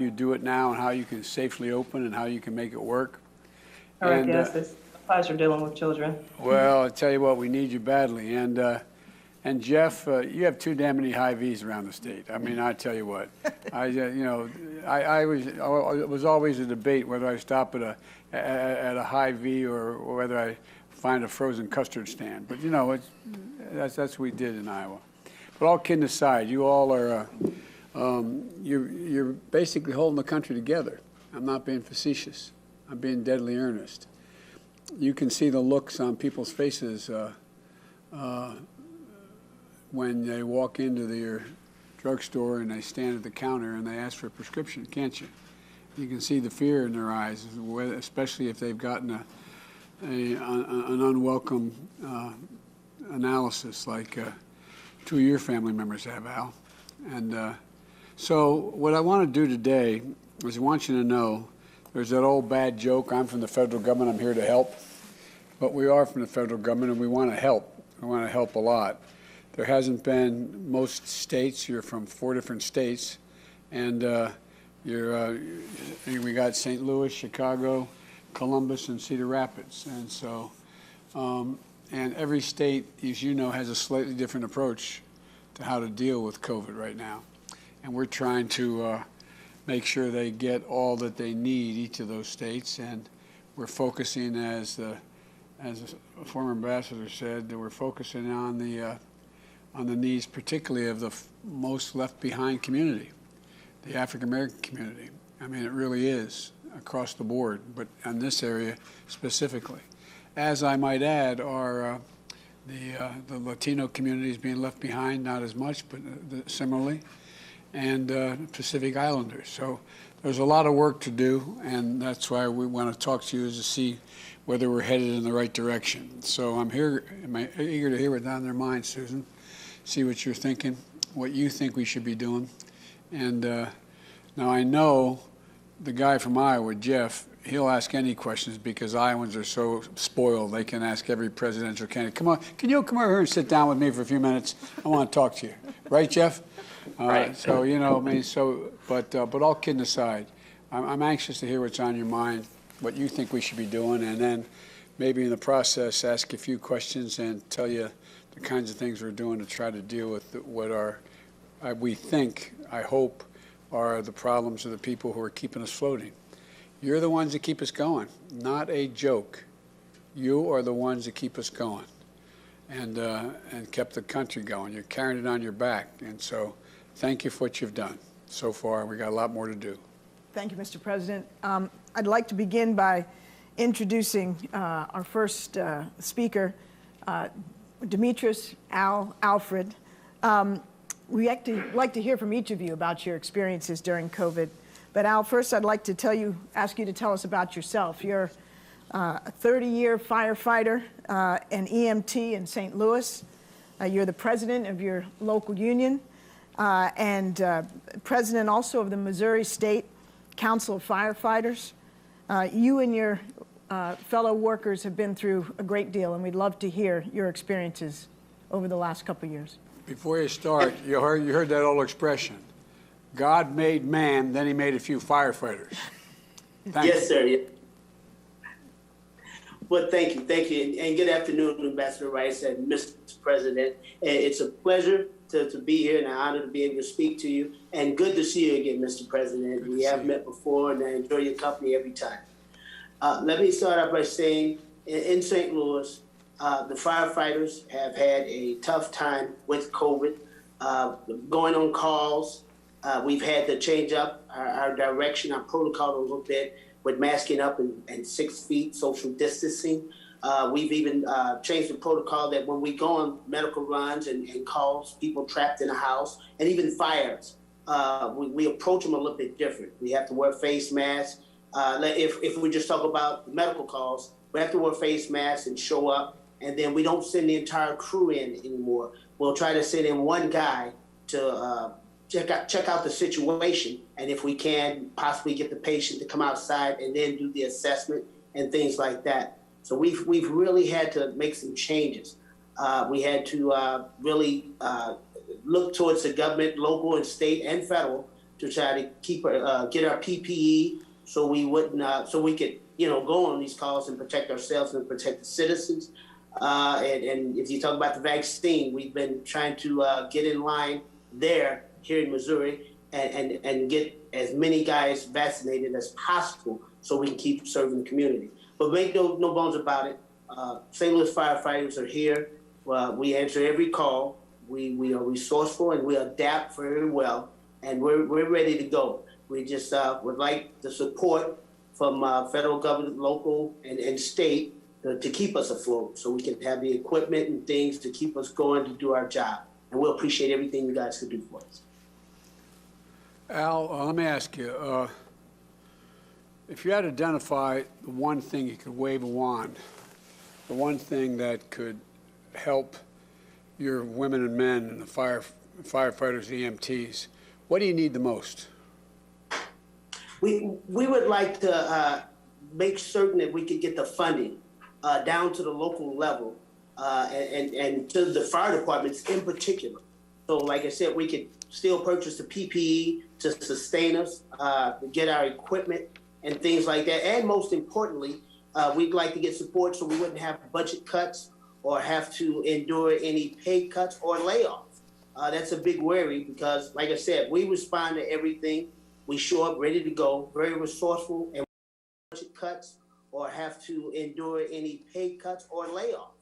you do it now and how you can safely open and how you can make it work. All right, yes, it's a pleasure dealing with children. Well, I tell you what, we need you badly. And Jeff, you have too damn many Hy-Vees around the state. I mean, I tell you what, it was always a debate whether I stop at a Hy-Vee or whether I find a frozen custard stand. But that's what we did in Iowa. But all kidding aside, you all are you're basically holding the country together. I'm not being facetious. I'm being deadly earnest. You can see the looks on people's faces when they walk into your drugstore and they stand at the counter and they ask for a prescription, can't you? You can see the fear in their eyes, especially if they've gotten an unwelcome analysis like two of your family members have, Al. And so what I want to do today is I want you to know there's that old bad joke, I'm from the federal government, I'm here to help. But we are from the federal government and we want to help. We want to help a lot. There hasn't been, most states, you're from 4 different states, and we got St. Louis, Chicago, Columbus, and Cedar Rapids. And so, and every state, as you know, has a slightly different approach to how to deal with COVID right now. And we're trying to make sure they get all that they need, each of those states, and we're focusing, as a former ambassador said, that we're focusing on the needs, particularly of the most left behind community, the African American community. I mean, it really is across the board, but in this area specifically. As I might add, are the Latino communities being left behind, not as much, but similarly, and Pacific Islanders. So there's a lot of work to do, and that's why we want to talk to you, is to see whether we're headed in the right direction. So I'm eager to hear what's on their minds, Susan. See what you're thinking, what you think we should be doing. And now I know the guy from Iowa, Jeff, he'll ask any questions because Iowans are so spoiled. They can ask every presidential candidate. Come on, can you come over here and sit down with me for a few minutes? I want to talk to you. Right, Jeff? Right. So, but all kidding aside, I'm anxious to hear what's on your mind, what you think we should be doing, and then maybe in the process ask a few questions and tell you the kinds of things we're doing to try to deal with what we think, I hope, are the problems of the people who are keeping us floating. You're the ones that keep us going, not a joke. You are the ones that keep us going and kept the country going. You're carrying it on your back. And so thank you for what you've done so far. We got a lot more to do. Thank you, Mr. President. I'd like to begin by introducing our first speaker, Demetrius Alfred. We like to hear from each of you about your experiences during COVID. But Al, first I'd like to ask you to tell us about yourself. You're a 30-year firefighter, an EMT in St. Louis. You're the president of your local union and president also of the Missouri State Council of Firefighters. You and your fellow workers have been through a great deal, and we'd love to hear your experiences over the last couple of years. Before you start, you heard that old expression, God made man, then he made a few firefighters. Yes, sir. Well, thank you. And good afternoon, Ambassador Rice and Mr. President. It's a pleasure to be here and an honor to be able to speak to you. And good to see you again, Mr. President. We have met before, and I enjoy your company every time. Let me start off by saying, in St. Louis, the firefighters have had a tough time with COVID, going on calls. We've had to change up our direction, our protocol a little bit with masking up and 6 feet social distancing. We've even changed the protocol that when we go on medical runs and calls, people trapped in a house, and even fires, we approach them a little bit different. We have to wear face masks. If we just talk about medical calls, we have to wear face masks and show up, and then we don't send the entire crew in anymore. We'll try to send in one guy to check out the situation, and if we can, possibly get the patient to come outside and then do the assessment and things like that. So we've really had to make some changes. We had to really look towards the government, local and state and federal, to try to keep get our PPE so we wouldn't so we could go on these calls and protect ourselves and protect the citizens. And if you talk about the vaccine, we've been trying to get in line there here in Missouri and get as many guys vaccinated as possible so we can keep serving the community. But make no bones about it. St. Louis firefighters are here. We answer every call. We are resourceful and we adapt very well, and we're ready to go. We just would like the support from federal government, local, and state to keep us afloat so we can have the equipment and things to keep us going to do our job. And we'll appreciate everything you guys can do for us. Al, let me ask you, if you had to identify the one thing you could wave a wand, the one thing that could help your women and men and the firefighters, EMTs, what do you need the most? We would like to make certain that we could get the funding down to the local level and to the fire departments in particular. So like I said, we could still purchase the PPE to sustain us, get our equipment and things like that. And most importantly, we'd like to get support so we wouldn't have budget cuts or have to endure any pay cuts or layoffs. That's a big worry because, like I said, we respond to everything. We show up ready to go, very resourceful, and budget cuts or have to endure any pay cuts or layoffs.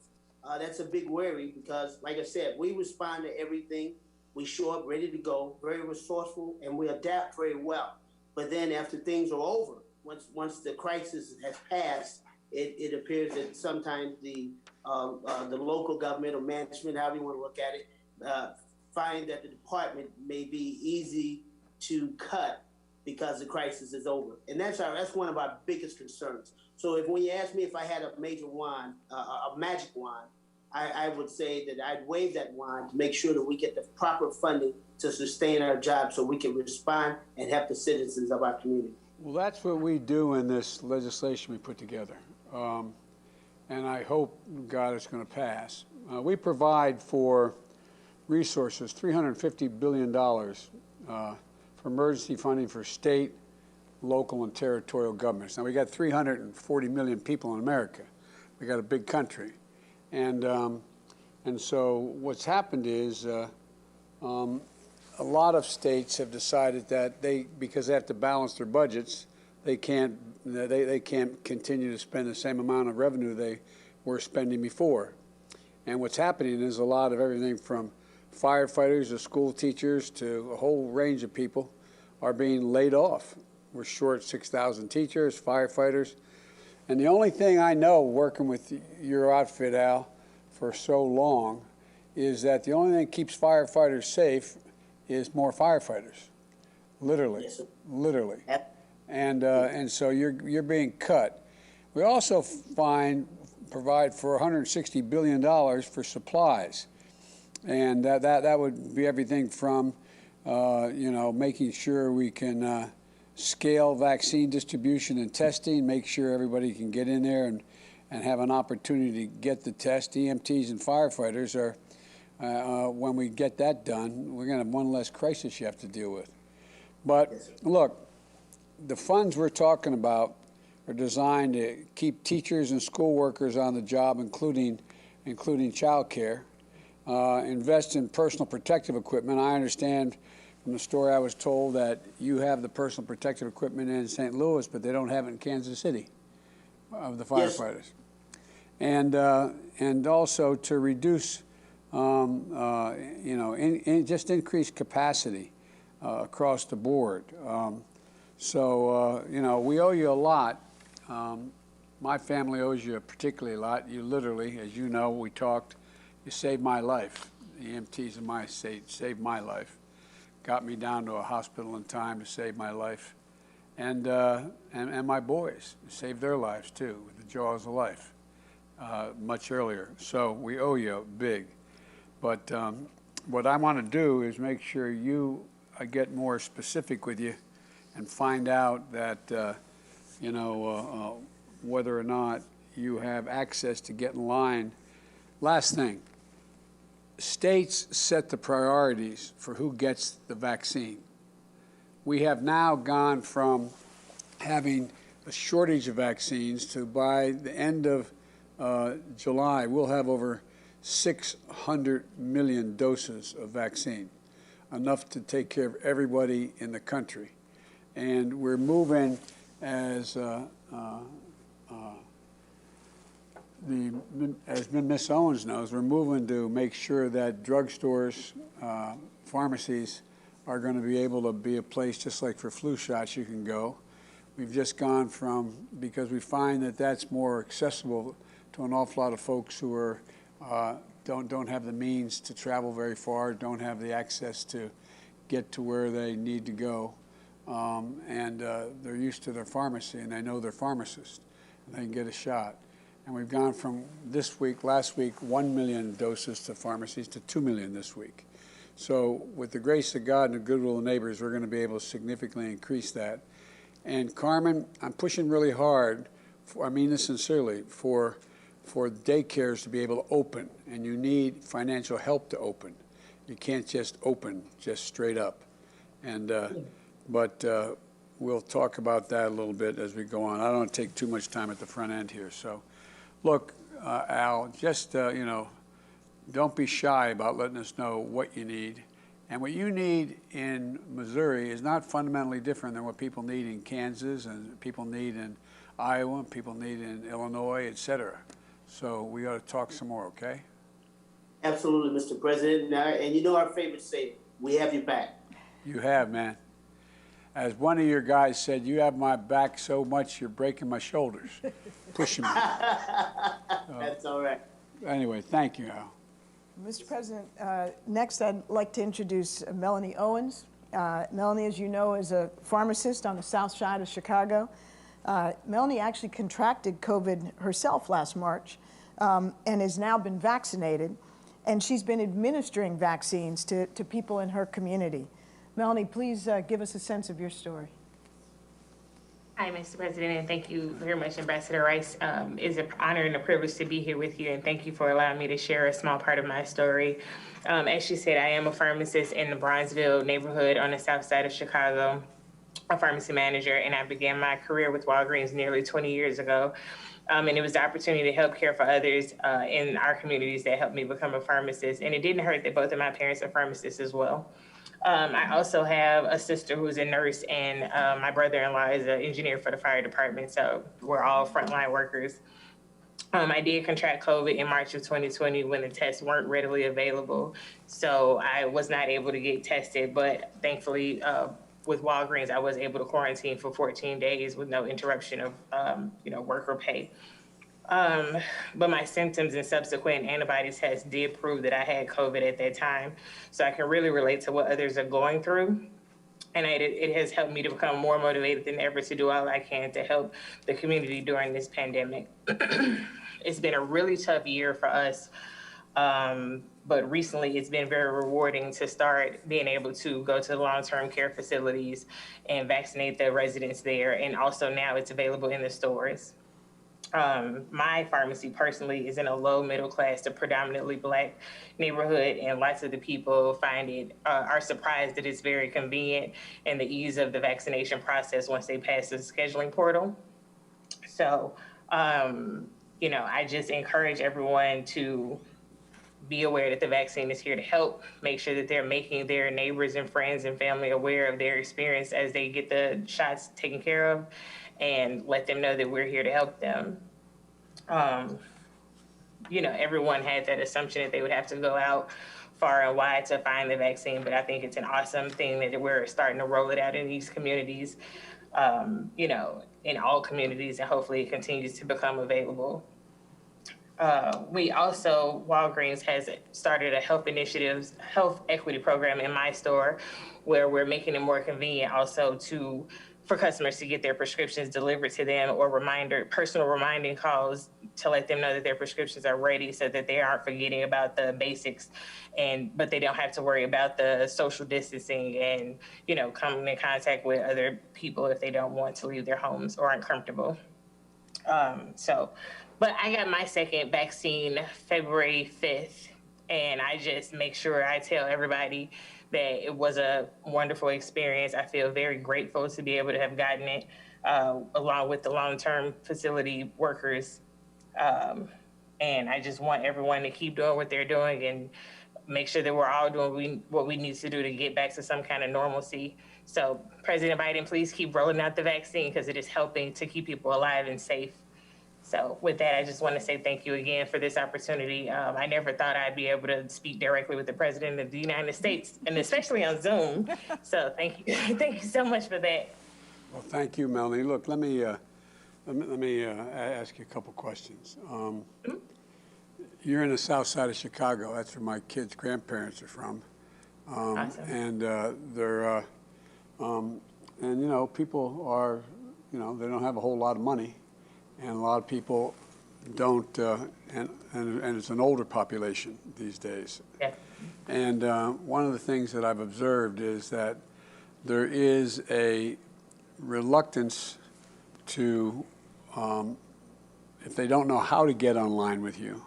That's a big worry because, like I said, we respond to everything. We show up ready to go, very resourceful, and we adapt very well. But then after things are over, once the crisis has passed, it appears that sometimes the local government or management, however you want to look at it, find that the department may be easy to cut because the crisis is over. And that's one of our biggest concerns. So when you ask me if I had a major wand, a magic wand, I would say that I'd wave that wand to make sure that we get the proper funding to sustain our job so we can respond and help the citizens of our community. Well, that's what we do in this legislation we put together. And I hope, God, it's going to pass. We provide for resources, $350 billion for emergency funding for state, local, and territorial governments. Now, we got 340 million people in America. We got a big country. And so what's happened is a lot of states have decided that because they have to balance their budgets, they can't continue to spend the same amount of revenue they were spending before. And what's happening is a lot of everything from firefighters to school teachers to a whole range of people are being laid off. We're short 6,000 teachers, firefighters. And the only thing I know working with your outfit, Al, for so long is that the only thing that keeps firefighters safe is more firefighters, literally, Yes, sir. literally. And so you're being cut. We also provide for $160 billion for supplies, and that would be everything from making sure we can scale vaccine distribution and testing, make sure everybody can get in there and have an opportunity to get the test. EMTs and firefighters are, when we get that done, we're going to have one less crisis you have to deal with. But look, the funds we're talking about are designed to keep teachers and school workers on the job, including child care, invest in personal protective equipment. I understand from the story I was told that you have the personal protective equipment in St. Louis, but they don't have it in Kansas City, of the firefighters. Yes. And also to reduce, just increase capacity across the board. We owe you a lot. My family owes you particularly a lot. You literally, as you know, we talked, you saved my life. The EMTs in my state saved my life. Got me down to a hospital in time to save my life. And my boys saved their lives too, with the jaws of life, much earlier. So we owe you big. But what I want to do is make sure I get more specific with you and find out that, whether or not you have access to get in line. Last thing, states set the priorities for who gets the vaccine. we have now gone from having a shortage of vaccines to by the end of July, we'll have over 600 million doses of vaccine, enough to take care of everybody in the country. And we're moving, as Ms. Owens knows, we're moving to make sure that drugstores, pharmacies are going to be able to be a place just like for flu shots you can go. We've just gone from, because we find that that's more accessible to an awful lot of folks who are don't have the means to travel very far, don't have the access to get to where they need to go, and they're used to their pharmacy and they know their pharmacist and they can get a shot. And we've gone from last week, 1 million doses to pharmacies to 2 million this week. So with the grace of God and the goodwill of neighbors, we're going to be able to significantly increase that. And Carmen, I'm pushing really hard, I mean this sincerely, for daycares to be able to open, and you need financial help to open. You can't just open just straight up. And but we'll talk about that a little bit as we go on. I don't want to take too much time at the front end here. So, look, Al, just you know, don't be shy about letting us know what you need. And what you need in Missouri is not fundamentally different than what people need in Kansas and people need in Iowa and people need in Illinois, et cetera. So we ought to talk some more, okay? Absolutely, Mr. President. And you know our favorite saying, we have your back. You have, man. As one of your guys said, you have my back so much you're breaking my shoulders, pushing me. That's all right. Anyway, thank you, Al. Mr. President, next I'd like to introduce Melanie Owens. Melanie, as you know, is a pharmacist on the south side of Chicago. Melanie actually contracted COVID herself last March and has now been vaccinated, and she's been administering vaccines to people in her community. Melanie, please give us a sense of your story. Hi, Mr. President, and thank you very much, Ambassador Rice. It's an honor and a privilege to be here with you, and thank you for allowing me to share a small part of my story. As she said, I am a pharmacist in the Bronzeville neighborhood on the south side of Chicago, a pharmacy manager, and I began my career with Walgreens nearly 20 years ago. And it was the opportunity to help care for others in our communities that helped me become a pharmacist. And it didn't hurt that both of my parents are pharmacists as well. I also have a sister who's a nurse, and my brother-in-law is an engineer for the fire department, so we're all frontline workers. I did contract COVID in March of 2020 when the tests weren't readily available, so I was not able to get tested, but thankfully with Walgreens, I was able to quarantine for 14 days with no interruption of work or pay. But my symptoms and subsequent antibody tests did prove that I had COVID at that time. So I can really relate to what others are going through. And it has helped me to become more motivated than ever to do all I can to help the community during this pandemic. It's been a really tough year for us. But recently it's been very rewarding to start being able to go to the long-term care facilities and vaccinate the residents there. And also now it's available in the stores. My pharmacy personally is in a low middle class to predominantly Black neighborhood, and lots of the people find it are surprised that it's very convenient and the ease of the vaccination process once they pass the scheduling portal. So, I just encourage everyone to be aware that the vaccine is here to help, make sure that they're making their neighbors and friends and family aware of their experience as they get the shots taken care of, and let them know that we're here to help them. Everyone had that assumption that they would have to go out far and wide to find the vaccine, but I think it's an awesome thing that we're starting to roll it out in these communities, in all communities, and hopefully it continues to become available. Walgreens has started a health equity program in my store, where we're making it more convenient also for customers to get their prescriptions delivered to them, or personal reminding calls to let them know that their prescriptions are ready, so that they aren't forgetting about the basics, but they don't have to worry about the social distancing and, coming in contact with other people if they don't want to leave their homes or aren't comfortable. But I got my second vaccine February 5th, and I just make sure I tell everybody that it was a wonderful experience. I feel very grateful to be able to have gotten it, along with the long-term facility workers. And I just want everyone to keep doing what they're doing and make sure that we're all doing what we need to do to get back to some kind of normalcy. So President Biden, please keep rolling out the vaccine because it is helping to keep people alive and safe. So with that, I just want to say thank you again for this opportunity. I never thought I'd be able to speak directly with the President of the United States, and especially on Zoom. So thank you. Thank you so much for that. Well, thank you, Melanie. Look, let me ask you a couple questions. You're in the south side of Chicago. That's where my kids' grandparents are from. Awesome. And they're, and you know, people are, you know, they don't have a whole lot of money. And a lot of people don't, and it's an older population these days. Yeah. And one of the things that I've observed is that there is a reluctance to, if they don't know how to get online with you,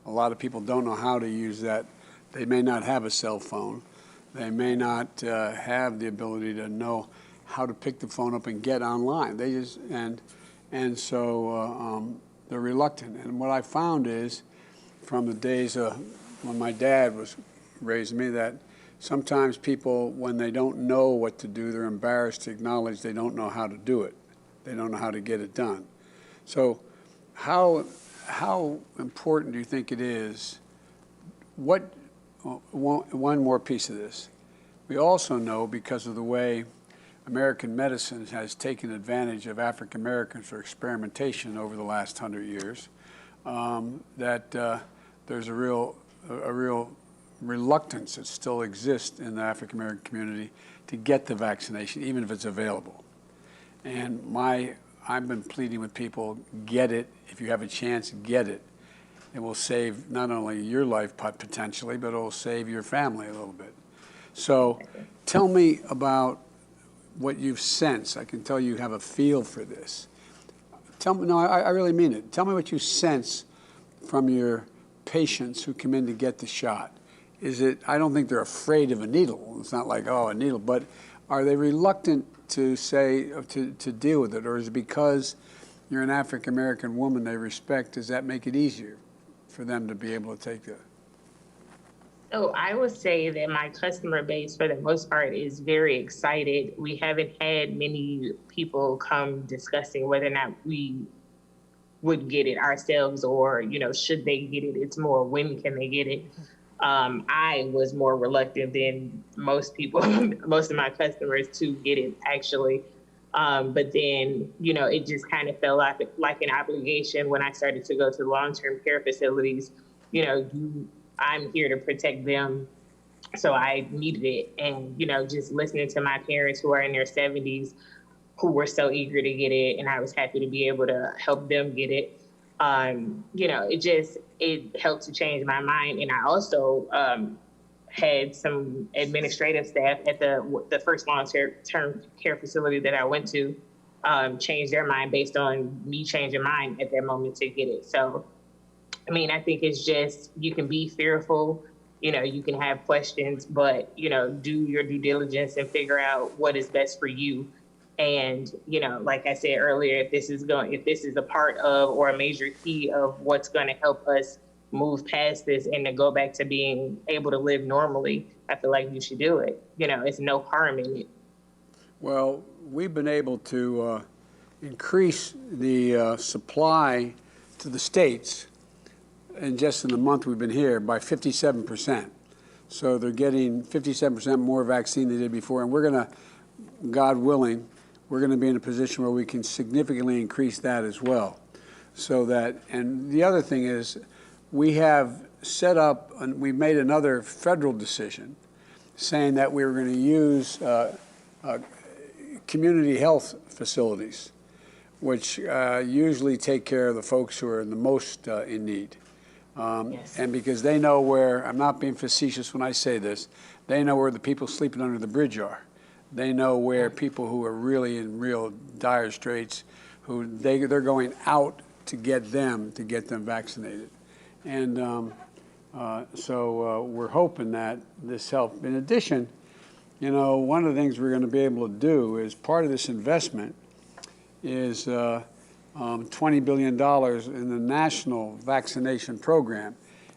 a lot of people don't know how to use that. They may not have a cell phone. They may not have the ability to know how to pick the phone up and get online. They just, and so they're reluctant. And what I found is, from the days when my dad was raising me, that sometimes people, when they don't know what to do, they're embarrassed to acknowledge they don't know how to do it. They don't know how to get it done. So how important do you think it is? One more piece of this. We also know, because of the way American medicine has taken advantage of African Americans for experimentation over the last 100 years, that there's a real reluctance that still exists in the African American community to get the vaccination, even if it's available. And I've been pleading with people, get it. If you have a chance, get it. It will save not only your life potentially, but it will save your family a little bit. So tell me about what you've sensed. I can tell you have a feel for this. Tell me, no, I really mean it. Tell me what you sense from your patients who come in to get the shot. Is it, I don't think they're afraid of a needle. It's not like, oh, a needle, but are they reluctant to say, to deal with it? Or is it because you're an African-American woman they respect, does that make it easier for them to be able to take it? So I would say that my customer base, for the most part, is very excited. We haven't had many people come discussing whether or not we would get it ourselves or, you know, should they get it? It's more, when can they get it? I was more reluctant than most people, most of my customers, to get it, actually. But then, you know, it just kind of felt like an obligation when I started to go to long-term care facilities. You know, I'm here to protect them, so I needed it. And, you know, just listening to my parents who are in their 70s, who were so eager to get it, and I was happy to be able to help them get it. You know, it helped to change my mind. And I also had some administrative staff at the first long-term care facility that I went to change their mind based on me changing mine at that moment to get it. So, I mean, I think it's just, you can be fearful, you know, you can have questions, but, you know, do your due diligence and figure out what is best for you. And, you know, like I said earlier, if this is a part of, or a major key of what's going to help us move past this and to go back to being able to live normally, I feel like you should do it. You know, it's no harm in it. Well, we've been able to increase the supply to the states, and just in the month we've been here, by 57%. So they're getting 57% more vaccine than they did before, and we're going to, God willing, we're going to be in a position where we can significantly increase that as well. So that, and the other thing is, we have set up, and we've made another federal decision saying that we were going to use community health facilities, which usually take care of the folks who are the most in need. Yes. And because they know where, I'm not being facetious when I say this, they know where the people sleeping under the bridge are. They know where people who are really in real dire straits, who they're going out to get them vaccinated. And So we're hoping that this helps. In addition, one of the things we're going to be able to do is part of this investment is $20 billion in the national vaccination program.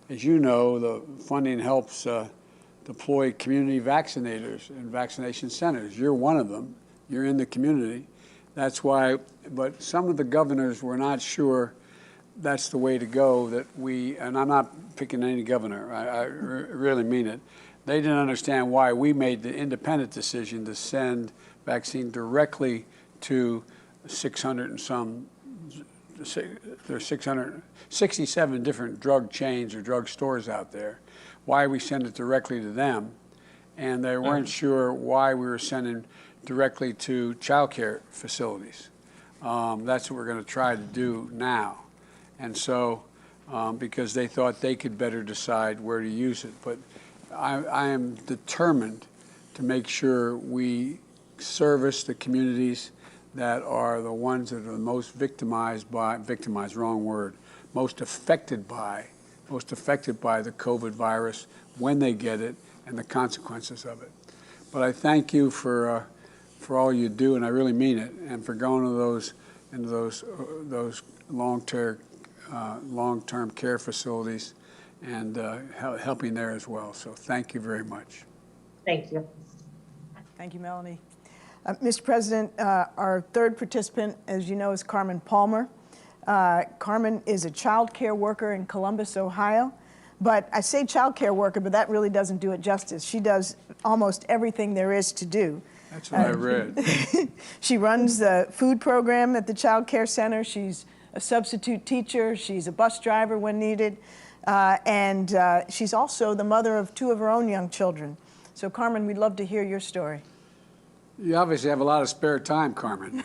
As you know, the funding helps deploy community vaccinators in vaccination centers. You're one of them. You're in the community. That's why, but some of the governors were not sure that's the way to go, and I'm not picking any governor, I really mean it. They didn't understand why we made the independent decision to send vaccine directly to 600 and some, there's 667 different drug chains or drug stores out there. Why we send it directly to them, and they weren't sure why we were sending directly to child care facilities. That's what we're going to try to do now. And so, because they thought they could better decide where to use it. But I am determined to make sure we service the communities that are the ones that are the most victimized, wrong word, most affected by the COVID virus when they get it and the consequences of it. But I thank you for all you do, and I really mean it, and for going into those long-term care facilities and helping there as well. So thank you very much. Thank you. Thank you, Melanie. Mr. President, our third participant, as you know, is Carmen Palmer. Carmen is a child care worker in Columbus, Ohio. But I say child care worker, but that really doesn't do it justice. She does almost everything there is to do. That's what I read. She runs the food program at the child care center. She's a substitute teacher. She's a bus driver when needed. And she's also the mother of 2 of her own young children. So, Carmen, we'd love to hear your story. You obviously have a lot of spare time, Carmen.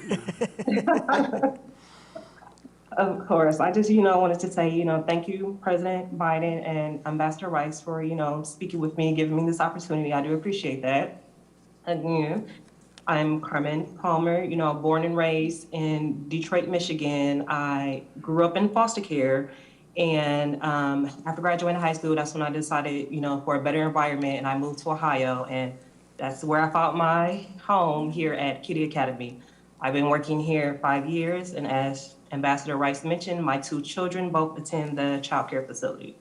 Of course. I just, wanted to say, thank you, President Biden and Ambassador Rice for, speaking with me and giving me this opportunity. I do appreciate that. Again, I'm Carmen Palmer, born and raised in Detroit, Michigan. I grew up in foster care. And after graduating high school, that's when I decided, for a better environment, and I moved to Ohio. And that's where I found my home here at Kitty Academy. I've been working here 5 years, and as Ambassador Rice mentioned, my 2 children both attend the child care facility.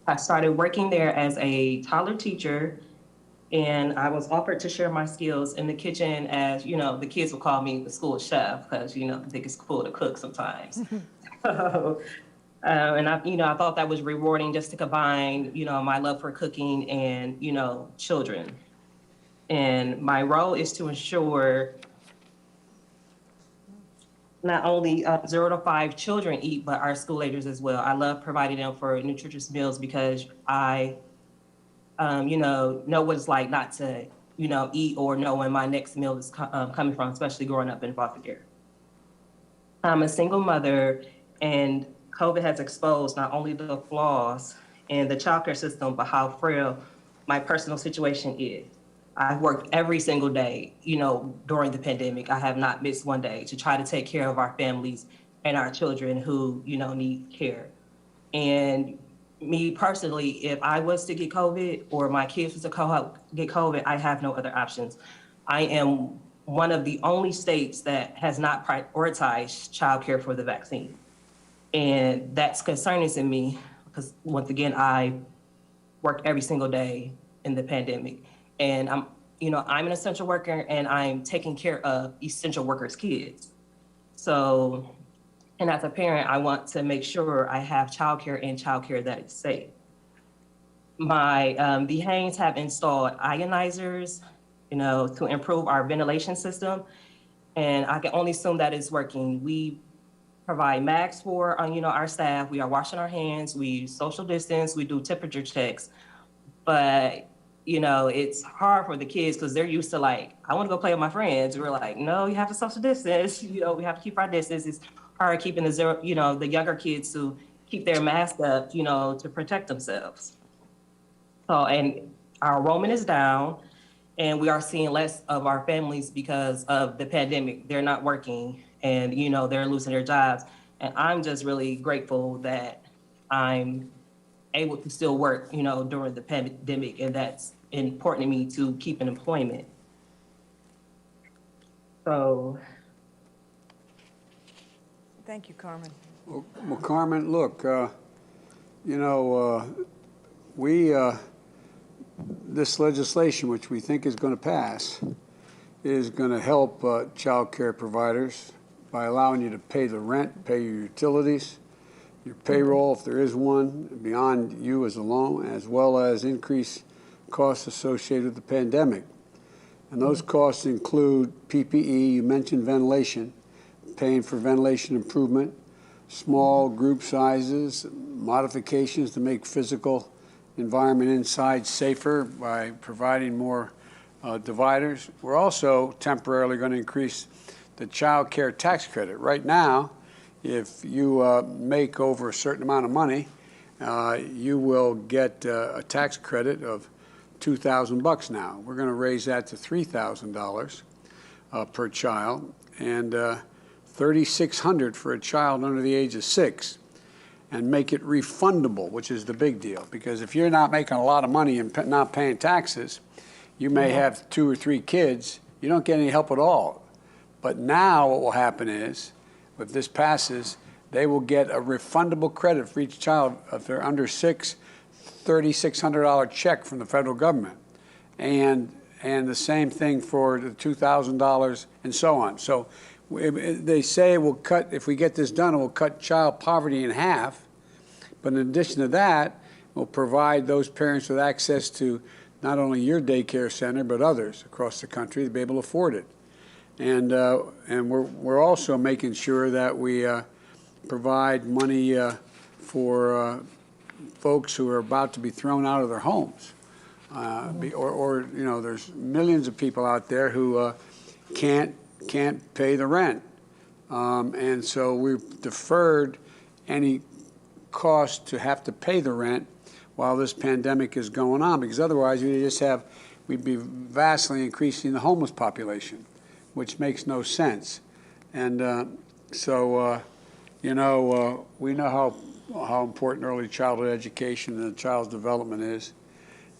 I started working there as a toddler teacher, and I was offered to share my skills in the kitchen as, the kids would call me the school chef because, I think it's cool to cook sometimes. And I thought that was rewarding just to combine, my love for cooking and, children. And my role is to ensure not only 0 to 5 children eat, but our school agers as well. I love providing them for nutritious meals because I, know what it's like not to, eat or know when my next meal is coming from, especially growing up in foster care. I'm a single mother, and COVID has exposed not only the flaws in the childcare system, but how frail my personal situation is. I've worked every single day, during the pandemic. I have not missed one day to try to take care of our families and our children who, need care. And me personally, if I was to get COVID or my kids was to get COVID, I have no other options. I am one of the only states that has not prioritized childcare for the vaccine. And that's concerning to me because, once again, I worked every single day in the pandemic. And I'm an essential worker, and I'm taking care of essential workers' kids. So, and as a parent, I want to make sure I have childcare and childcare that is safe. The Haynes have installed ionizers, to improve our ventilation system. And I can only assume that is working. We provide masks for, our staff. We are washing our hands. We social distance. We do temperature checks. But it's hard for the kids because they're used to I want to go play with my friends. We're like, no, you have to social distance. We have to keep our distance. It's hard keeping the younger kids to keep their mask up, to protect themselves. So, and our enrollment is down, and we are seeing less of our families because of the pandemic. They're not working, and, they're losing their jobs. And I'm just really grateful that I'm able to still work, you know, during the pandemic, and that's important to me to keep an employment. So, Thank you, Carmen. Well, Carmen, look, you know, this legislation, which we think is going to pass, is going to help child care providers by allowing you to pay the rent, pay your utilities, your payroll, if there is one, beyond you as alone, as well as increase costs associated with the pandemic. And those costs include PPE, you mentioned ventilation, paying for ventilation improvement, small group sizes, modifications to make physical environment inside safer by providing more dividers. We're also temporarily going to increase the child care tax credit. Right now, if you make over a certain amount of money, you will get a tax credit of $2,000 now. We're going to raise that to $3,000 per child, and $3,600 for a child under the age of 6, and make it refundable, which is the big deal. Because if you're not making a lot of money and not paying taxes, you may have 2 or 3 kids, you don't get any help at all. But now what will happen is, if this passes, they will get a refundable credit for each child. If they're under 6, $3,600 check from the federal government. And the same thing for the $2,000 and so on. So they say it will cut, if we get this done, it will cut child poverty in half. But in addition to that, it will provide those parents with access to not only your daycare center, but others across the country to be able to afford it. And we're also making sure that we provide money for folks who are about to be thrown out of their homes. Or you know, there's millions of people out there who can't pay the rent. And so we've deferred any cost to have to pay the rent while this pandemic is going on, because otherwise we'd be vastly increasing the homeless population, which makes no sense. And you know, we know how important early childhood education and the child's development is.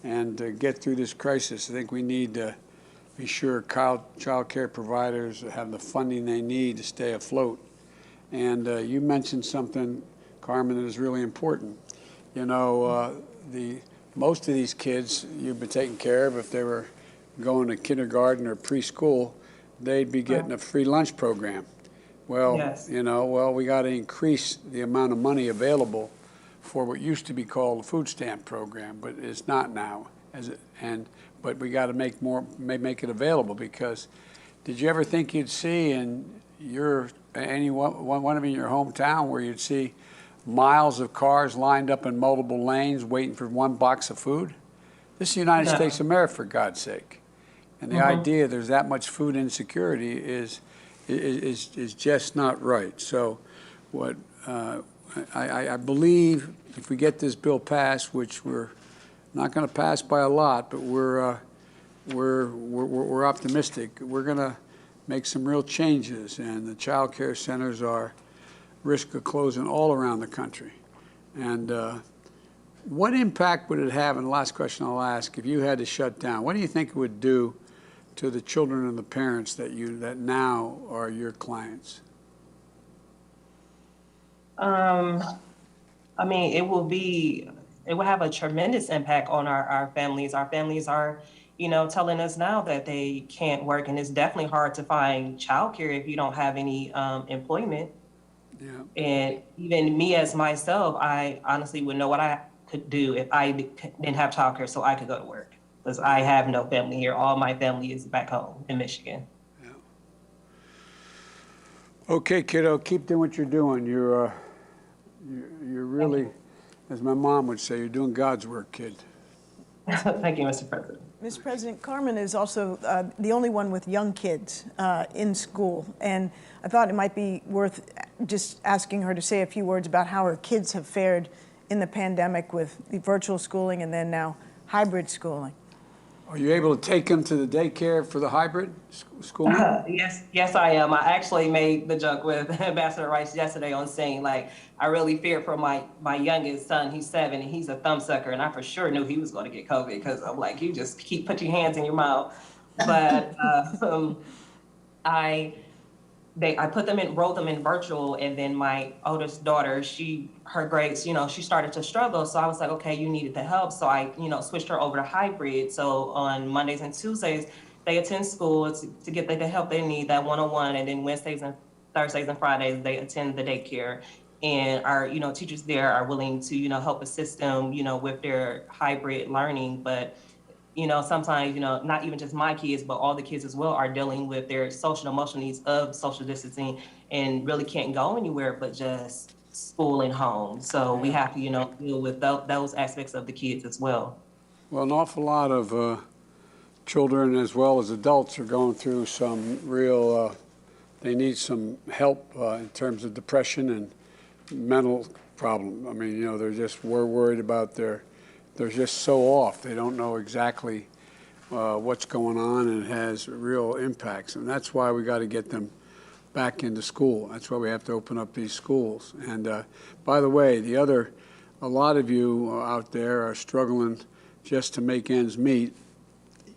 And to get through this crisis, I think we need to be sure child care providers have the funding they need to stay afloat. And you mentioned something, Carmen, that is really important. You know, most of these kids you've been taking care of, if they were going to kindergarten or preschool, they'd be getting a free lunch program. Well, yes. you know, we got to increase the amount of money available for what used to be called the food stamp program, but it's not now. But we got to make it available, because did you ever think you'd see in one of your hometown where you'd see miles of cars lined up in multiple lanes waiting for one box of food? This is the United States of America, for God's sake. And the idea there's that much food insecurity is just not right. So what I believe, if we get this bill passed, which we're not going to pass by a lot, but we're optimistic, we're going to make some real changes, and the child care centers are risk of closing all around the country. And what impact would it have, and the last question I'll ask, if you had to shut down? What do you think it would do to the children and the parents that now are your clients? I mean, it will have a tremendous impact on our families. Our families are, you know, telling us now that they can't work, and it's definitely hard to find childcare if you don't have any employment. Yeah. And even me as myself, I honestly wouldn't know what I could do if I didn't have childcare so I could go to work, because I have no family here. All my family is back home in Michigan. Yeah. Okay, kiddo, keep doing what you're doing. You're really, as my mom would say, you're doing God's work, kid. Thank you, Mr. President. Mr. President, Carmen is also the only one with young kids in school, and I thought it might be worth just asking her to say a few words about how her kids have fared in the pandemic with the virtual schooling and then now hybrid schooling. Are you able to take them to the daycare for the hybrid schooling? Yes, I am. I actually made the joke with Ambassador Rice yesterday on saying, like, I really feared for my youngest son. He's 7 and he's a thumbsucker, and I for sure knew he was going to get COVID because I'm like, you just put your hands in your mouth. But I put them in, rolled them in virtual, and then my oldest daughter, her grades, she started to struggle. So I was like, okay, you needed the help. So I, switched her over to hybrid. So on Mondays and Tuesdays, they attend school to get the help they need, that one-on-one, and then Wednesdays and Thursdays and Fridays, they attend the daycare. And our, teachers there are willing to, help assist them, with their hybrid learning. But sometimes, not even just my kids, but all the kids as well are dealing with their social and emotional needs of social distancing and really can't go anywhere but just school and home. So we have to, deal with those aspects of the kids as well. Well, an awful lot of children as well as adults are going through some real, they need some help in terms of depression and mental problem. I mean, we're worried about they're just so off. They don't know exactly what's going on, and it has real impacts. And that's why we got to get them back into school. That's why we have to open up these schools. And by the way, a lot of you out there are struggling just to make ends meet,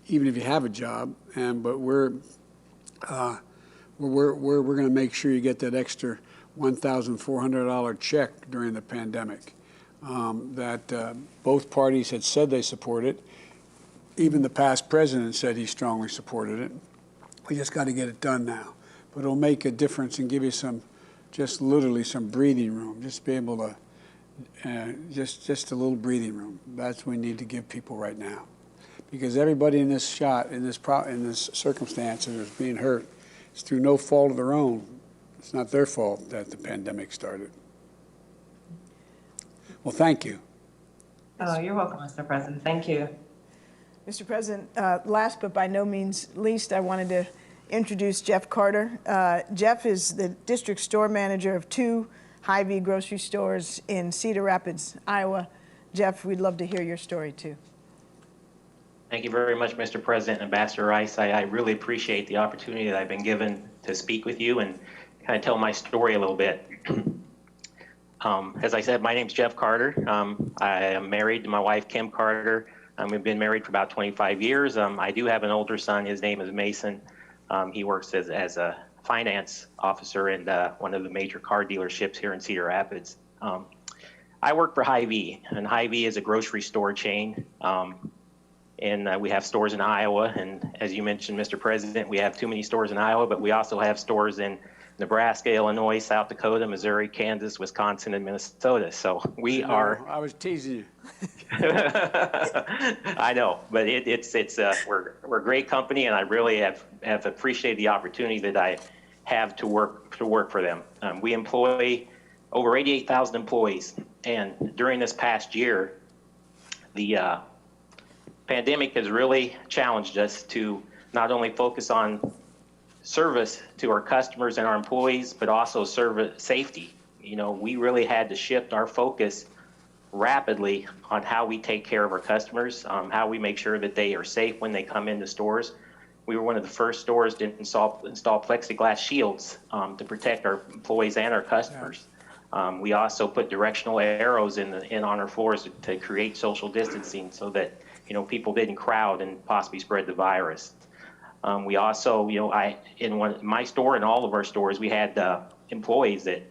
even if you have a job. But we're going to make sure you get that extra $1,400 check during the pandemic. That both parties had said they support it. Even the past president said he strongly supported it. We just got to get it done now. But it'll make a difference and give you just literally some breathing room. Just be able to, just a little breathing room. That's what we need to give people right now. Because everybody in this circumstance that is being hurt, it's through no fault of their own. It's not their fault that the pandemic started. Well, thank you. Oh, you're welcome, Mr. President. Thank you. Mr. President, last but by no means least, I wanted to introduce Jeff Carter. Jeff is the district store manager of 2 Hy-Vee grocery stores in Cedar Rapids, Iowa. Jeff, we'd love to hear your story too. Thank you very much, Mr. President and Ambassador Rice. I really appreciate the opportunity that I've been given to speak with you and kind of tell my story a little bit. As I said, my name's Jeff Carter. I am married to my wife, Kim Carter. We've been married for about 25 years. I do have an older son. His name is Mason. He works as a finance officer in one of the major car dealerships here in Cedar Rapids. I work for Hy-Vee, and Hy-Vee is a grocery store chain. And we have stores in Iowa. And as you mentioned, Mr. President, we have too many stores in Iowa, but we also have stores in Nebraska, Illinois, South Dakota, Missouri, Kansas, Wisconsin, and Minnesota. So we are. I was teasing you. I know, but we're a great company, and I really have appreciated the opportunity that I have to work for them. We employ over 88,000 employees, and during this past year, the pandemic has really challenged us to not only focus on service to our customers and our employees, but also service safety. We really had to shift our focus rapidly on how we take care of our customers, how we make sure that they are safe when they come into stores. We were one of the first stores to install plexiglass shields to protect our employees and our customers. We also put directional arrows in on our floors to create social distancing so that people didn't crowd and possibly spread the virus. We also, in my store and all of our stores, we had employees that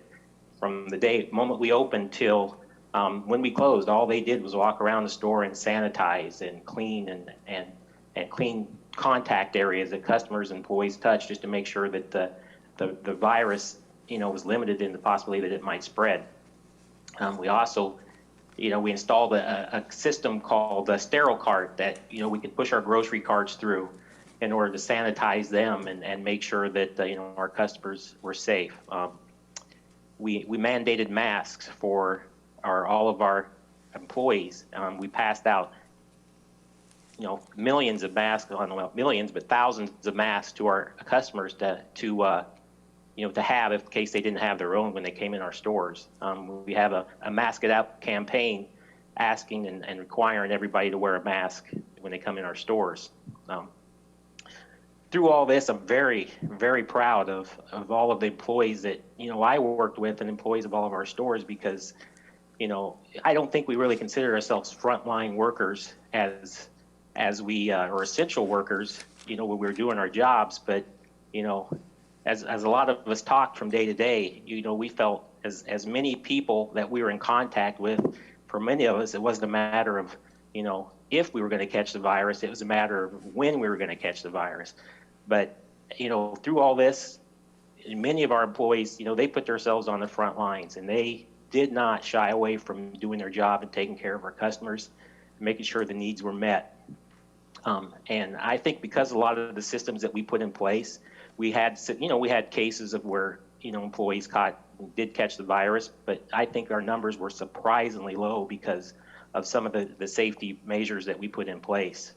from the moment we opened till when we closed, all they did was walk around the store and sanitize and clean and clean contact areas that customers and employees touch, just to make sure that the virus, was limited in the possibility that it might spread. We also, we installed a system called a sterile cart that, we could push our grocery carts through in order to sanitize them and make sure that, our customers were safe. We mandated masks for all of our employees. We passed out, millions of masks, not millions, but thousands of masks to our customers to have in case they didn't have their own when they came in our stores. We have a Mask It Up campaign asking and requiring everybody to wear a mask when they come in our stores. Through all this, I'm very, very proud of all of the employees that, I worked with and employees of all of our stores, because, I don't think we really consider ourselves frontline workers as we, or essential workers, when we're doing our jobs. But, as a lot of us talked from day to day, we felt as many people that we were in contact with, for many of us, it wasn't a matter of, if we were going to catch the virus, it was a matter of when we were going to catch the virus. But, through all this, many of our employees, they put themselves on the front lines, and they did not shy away from doing their job and taking care of our customers, making sure the needs were met. And I think because a lot of the systems that we put in place, we had cases of where, employees did catch the virus, but I think our numbers were surprisingly low because of some of the safety measures that we put in place.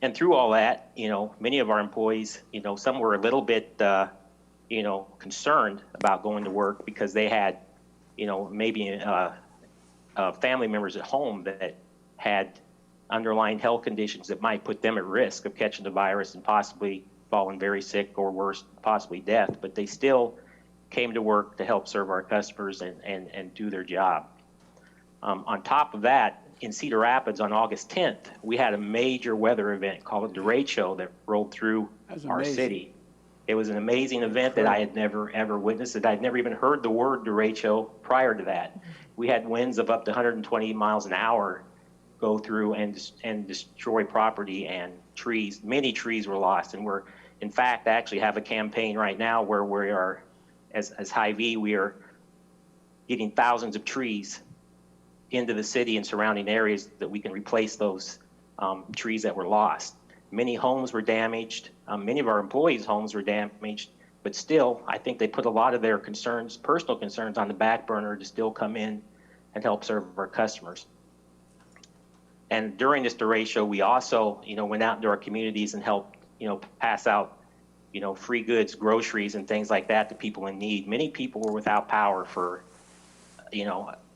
And through all that, many of our employees, some were a little bit, concerned about going to work because they had, maybe family members at home that had underlying health conditions that might put them at risk of catching the virus and possibly falling very sick, or worse, possibly death. But they still came to work to help serve our customers and do their job. On top of that, in Cedar Rapids on August 10th, we had a major weather event called the derecho that rolled through our city. It was an amazing event that I had never, ever witnessed. That I'd never even heard the word derecho prior to that. We had winds of up to 120 miles an hour go through and destroy property and trees. Many trees were lost, and we're, in fact, actually have a campaign right now where we are, as Hy-Vee, we are getting thousands of trees into the city and surrounding areas that we can replace those trees that were lost. Many homes were damaged. Many of our employees' homes were damaged, but still, I think they put a lot of their concerns, personal concerns, on the back burner to still come in and help serve our customers. And during this derecho, we also, went out into our communities and helped, pass out, free goods, groceries, and things like that to people in need. Many people were without power for,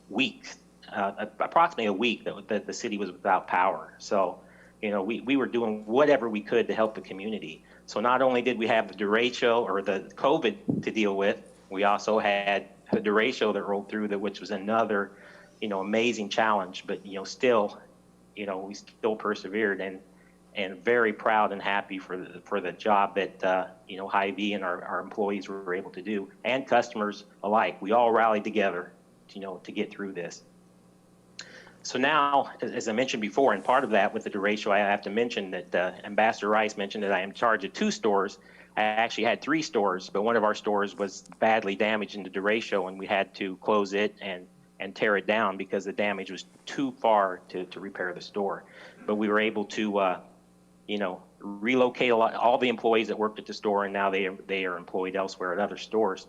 weeks. Approximately a week that the city was without power. So, we were doing whatever we could to help the community. So not only did we have the derecho or the COVID to deal with, we also had the derecho that rolled through, which was another, amazing challenge. But still, we still persevered, and very proud and happy for the job that Hy-Vee and our employees were able to do, and customers alike. We all rallied together, to get through this. So now, as I mentioned before, and part of that with the derecho, I have to mention that Ambassador Rice mentioned that I am in charge of 2 stores. I actually had 3 stores, but one of our stores was badly damaged in the derecho, and we had to close it and tear it down because the damage was too far to repair the store. But we were able to, relocate all the employees that worked at the store, and now they are employed elsewhere at other stores.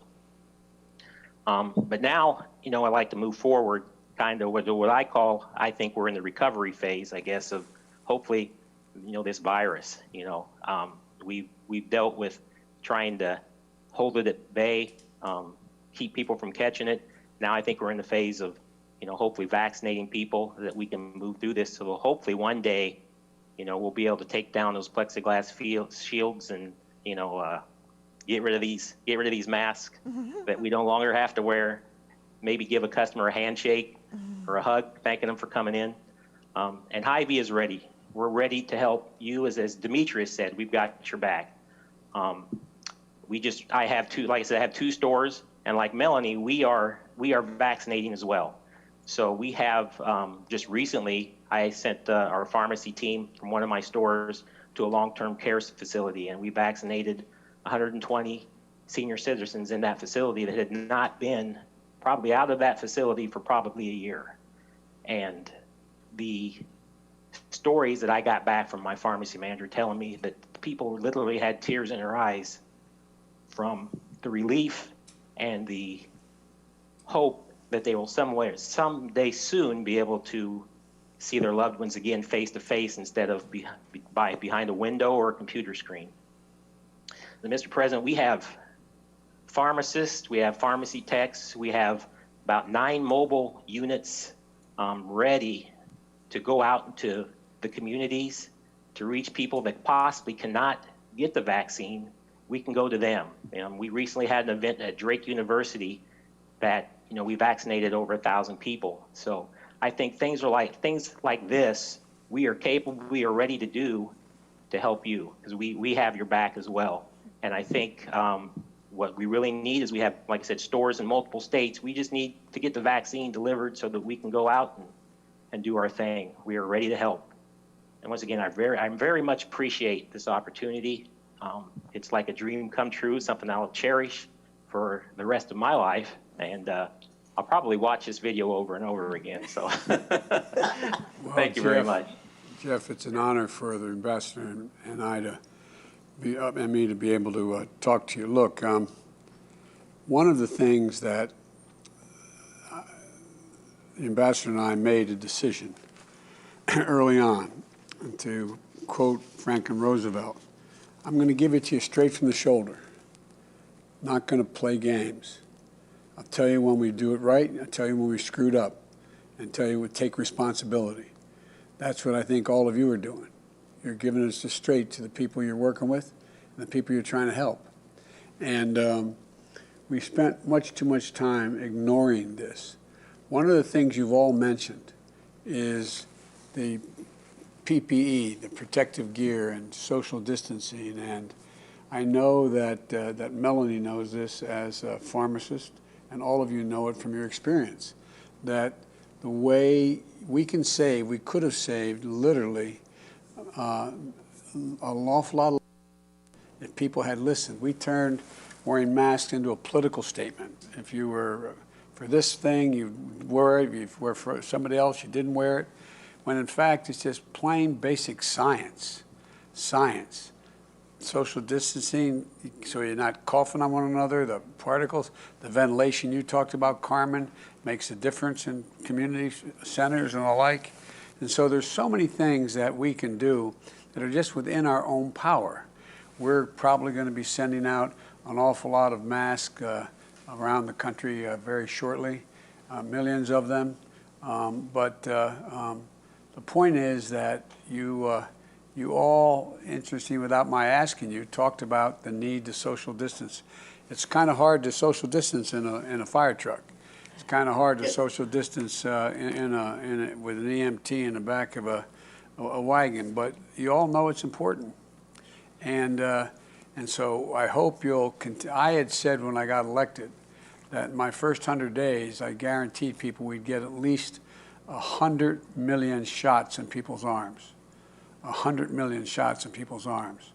But now, I'd like to move forward kind of what I think we're in the recovery phase, I guess, of hopefully, this virus. We've dealt with trying to hold it at bay, keep people from catching it. Now I think we're in the phase of, hopefully vaccinating people that we can move through this. So hopefully one day, we'll be able to take down those plexiglass shields and, get rid of these masks that we no longer have to wear. Maybe give a customer a handshake or a hug, thanking them for coming in. And Hy-Vee is ready. We're ready to help you, as Demetrius said, we've got your back. I have 2 stores, and like Melanie, we are vaccinating as well. So we have, just recently, I sent our pharmacy team from one of my stores to a long-term care facility, and we vaccinated 120 senior citizens in that facility that had not been probably out of that facility for probably a year. And the stories that I got back from my pharmacy manager telling me that people literally had tears in their eyes from the relief and the hope that they will someday soon be able to see their loved ones again face to face instead of behind a window or a computer screen. And Mr. President, we have pharmacists, we have pharmacy techs, we have about 9 mobile units ready to go out into the communities, to reach people that possibly cannot get the vaccine, we can go to them. We recently had an event at Drake University that, we vaccinated over 1,000 people. So I think things like this, we are capable, we are ready to do to help you, because we have your back as well. And I think what we really need is we have, like I said, stores in multiple states. We just need to get the vaccine delivered so that we can go out and do our thing. We are ready to help. And once again, I very much appreciate this opportunity. It's like a dream come true, something I'll cherish for the rest of my life. And I'll probably watch this video over and over again. So thank you very much. Jeff, it's an honor for the ambassador and I to be and me to be able to talk to you. Look, one of the things that the ambassador and I made a decision early on, to quote Franklin Roosevelt, I'm going to give it to you straight from the shoulder. Not going to play games. I'll tell you when we do it right. I'll tell you when we screwed up, and tell you we take responsibility. That's what I think all of you are doing. You're giving us the straight to the people you're working with and the people you're trying to help. And we spent much too much time ignoring this. One of the things you've all mentioned is the PPE, the protective gear, and social distancing. And I know that that Melanie knows this as a pharmacist, and all of you know it from your experience, that the way we can save, we could have saved literally an awful lot of if people had listened. We turned wearing masks into a political statement. If you were for this thing, you wore it. If you were for somebody else, you didn't wear it. When in fact, it's just plain basic science. Science. Social distancing, so you're not coughing on one another, the particles, the ventilation you talked about, Carmen, makes a difference in community centers and the like. And so there's so many things that we can do that are just within our own power. We're probably going to be sending out an awful lot of masks around the country very shortly, millions of them. But the point is that you all, interesting without my asking you, talked about the need to social distance. It's kind of hard to social distance in a fire truck. It's kind of hard to social distance with an EMT in the back of a wagon, but you all know it's important. And so I hope you'll continue. I had said when I got elected that my first 100 days, I guaranteed people we'd get at least 100 million shots in people's arms. 100 million shots in people's arms.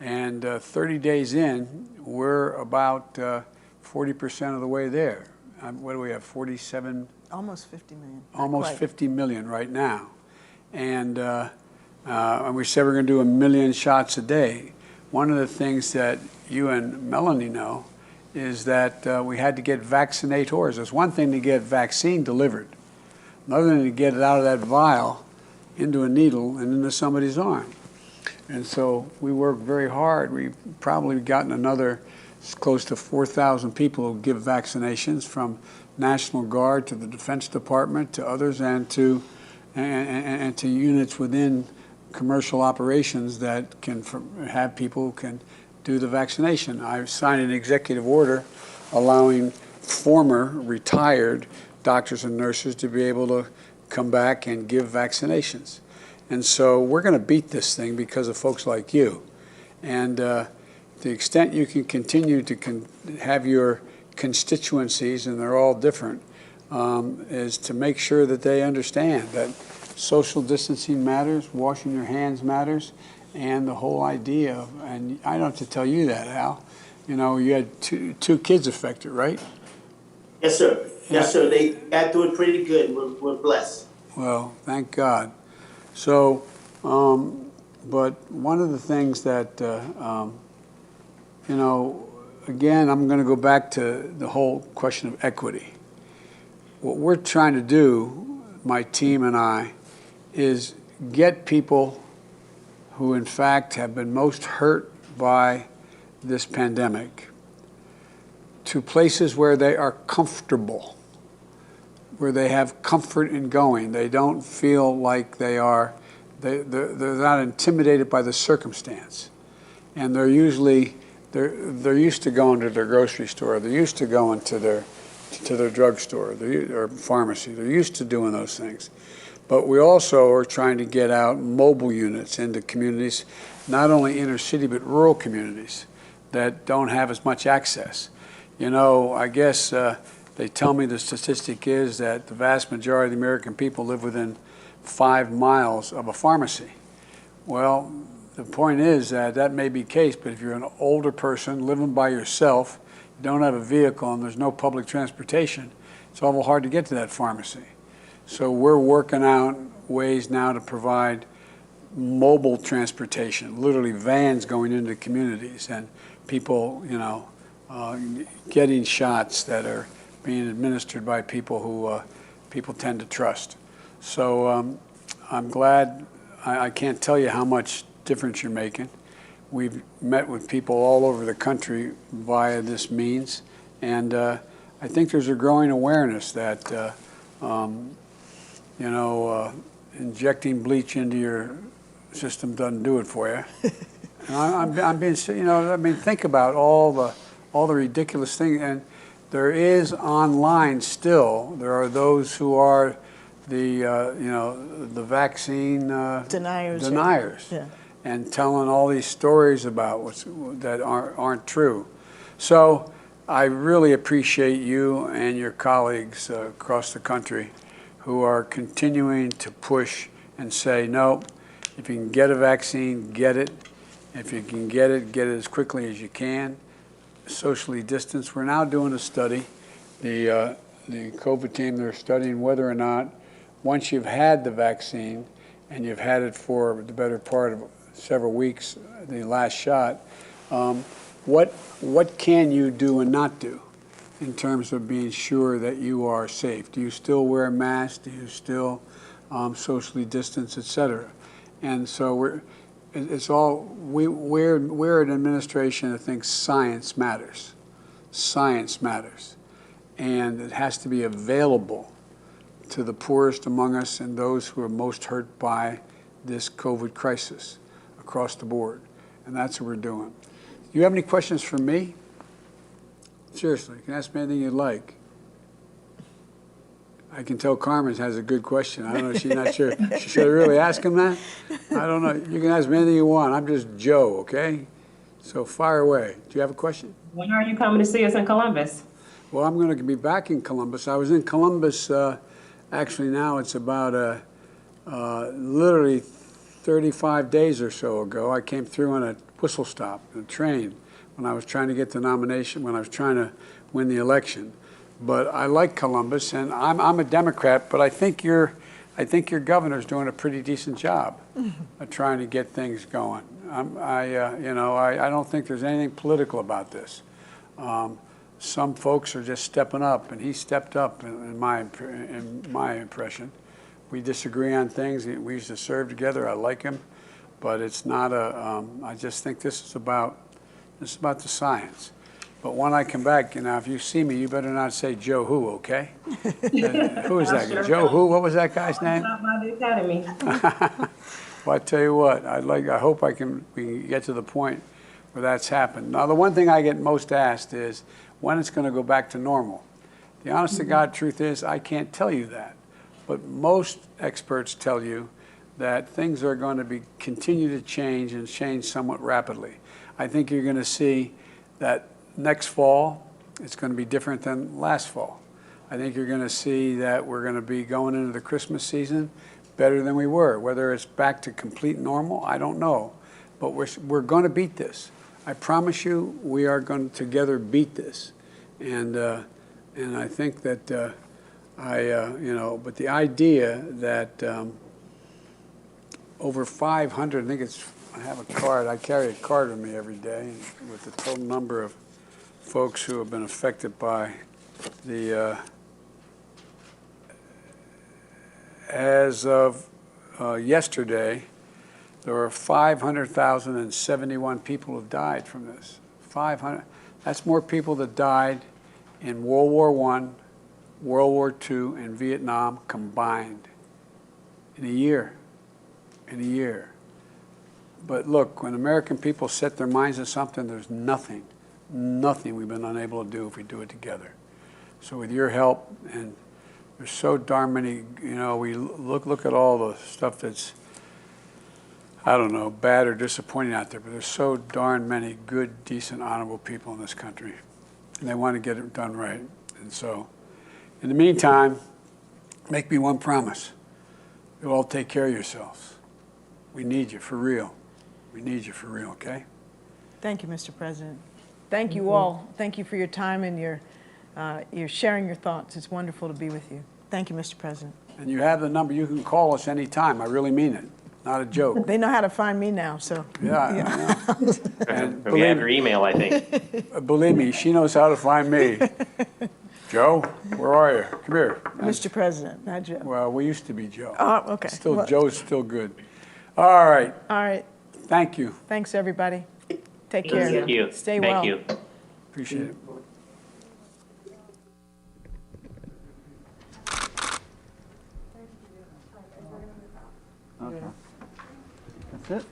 And 30 days in, we're about 40% of the way there. What do we have, 47? Almost 50 million. Almost 50 million right now. And we said we're going to do 1 million shots a day. One of the things that you and Melanie know is that we had to get vaccinators. It's one thing to get vaccine delivered. Another thing to get it out of that vial into a needle and into somebody's arm. And so we worked very hard. We've probably gotten another close to 4,000 people who give vaccinations, from National Guard to the Defense Department to others, and to units within commercial operations that can have people who can do the vaccination. I've signed an executive order allowing former retired doctors and nurses to be able to come back and give vaccinations. And so we're going to beat this thing because of folks like you. And to the extent you can continue to have your constituencies, and they're all different, is to make sure that they understand that social distancing matters, washing your hands matters, and the whole idea of, and I don't have to tell you that, Al, you know, you had two kids affected, right? Yes, sir. Yes, sir. They got through it pretty good. We're blessed. Well, thank God. So, but one of the things that, you know, again, I'm going to go back to the whole question of equity. What we're trying to do, my team and I, is get people who, in fact, have been most hurt by this pandemic to places where they are comfortable, where they have comfort in going. They don't feel like they are they're not intimidated by the circumstance, and they're usually they're used to going to their grocery store. They're used to going to their drugstore or pharmacy. They're used to doing those things. But we also are trying to get out mobile units into communities, not only inner city, but rural communities that don't have as much access. You know, I guess they tell me the statistic is that the vast majority of the American people live within 5 miles of a pharmacy. Well, the point is that that may be the case, but if you're an older person living by yourself, you don't have a vehicle, and there's no public transportation, it's awful hard to get to that pharmacy. So we're working out ways now to provide mobile transportation, literally vans going into communities, and people, you know, getting shots that are being administered by people who people tend to trust. So I'm glad. I can't tell you how much difference you're making. We've met with people all over the country via this means, and I think there's a growing awareness that you know, injecting bleach into your system doesn't do it for you. And I'm being, you know, I mean, think about all the ridiculous things. And there is online still. There are those who are the you know, the vaccine deniers, Yeah. and telling all these stories about that aren't true. So I really appreciate you and your colleagues across the country who are continuing to push and say, no, if you can get a vaccine, get it. If you can get it as quickly as you can. Socially distanced. We're now doing a study. The COVID team, they're studying whether or not once you've had the vaccine and you've had it for the better part of several weeks, the last shot, what can you do and not do in terms of being sure that you are safe? Do you still wear a mask? Do you still socially distance, et cetera? And so we're an administration that thinks science matters. Science matters. And it has to be available to the poorest among us and those who are most hurt by this COVID crisis across the board. And that's what we're doing. Do you have any questions for me? Seriously, you can ask me anything you'd like. I can tell Carmen has a good question. I don't know, she's not sure. Should I really ask him that? I don't know. You can ask me anything you want. I'm just Joe, okay? So fire away. Do you have a question? When are you coming to see us in Columbus? Well, I'm going to be back in Columbus. I was in Columbus, actually now it's about literally 35 days or so ago. I came through on a whistle stop, a train, when I was trying to get the nomination, when I was trying to win the election. But I like Columbus, and I'm a Democrat, but I think your governor's doing a pretty decent job of trying to get things going. You know, I don't think there's anything political about this. Some folks are just stepping up, and he stepped up in my impression. We disagree on things. We used to serve together. I like him, but it's not a. I just think this is about the science. But when I come back, you know, if you see me, you better not say Joe Who, okay? Who is that? Joe Who? What was that guy's name? Not by the academy. Well, I tell you what, I hope we can get to the point where that's happened. Now, the one thing I get most asked is when it's going to go back to normal. The honest to God truth is I can't tell you that. But most experts tell you that things are going to continue to change and change somewhat rapidly. I think you're going to see that next fall, it's going to be different than last fall. I think you're going to see that we're going to be going into the Christmas season better than we were. Whether it's back to complete normal, I don't know. But we're going to beat this. I promise you, we are going to together beat this. And I think that you know, but the idea that over 500, I think it's, I have a card, I carry a card with me every day with the total number of folks who have been affected by the, as of yesterday, there were 500,071 people who died from this. 500, that's more people that died in World War I, World War II, and Vietnam combined in a year. in a year. But look, when American people set their minds to something, there's nothing we've been unable to do if we do it together. So with your help, and there's so darn many, you know, we look at all the stuff that's, I don't know, bad or disappointing out there, but there's so darn many good, decent, honorable people in this country, and they want to get it done right. And so, in the meantime, make me one promise. You'll all take care of yourselves. We need you for real. We need you for real, okay? Thank you, Mr. President. Thank you all. Thank you for your time and your sharing your thoughts. It's wonderful to be with you. Thank you, Mr. President. And you have the number. You can call us anytime. I really mean it. Not a joke. They know how to find me now, so. Yeah, I know. And We have your email, I think. believe me, she knows how to find me. Joe, where are you? Come here. Mr. President, not Joe. Well, we used to be Joe. Oh, okay. Still, Well- Joe's still good. All right. All right. Thank you. Thanks, everybody. Take care. Thank you. Stay well. Thank you. Appreciate it. Okay. That's it?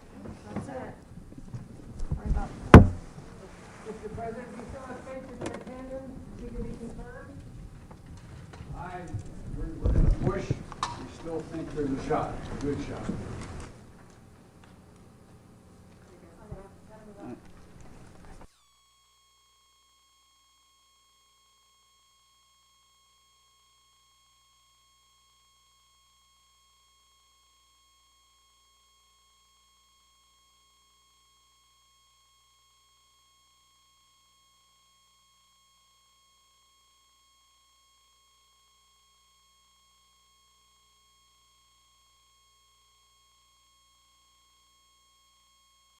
Mr. President, you still have faith in your tandem? You can be confirmed? We're going to push. We still think there's a shot, a good shot.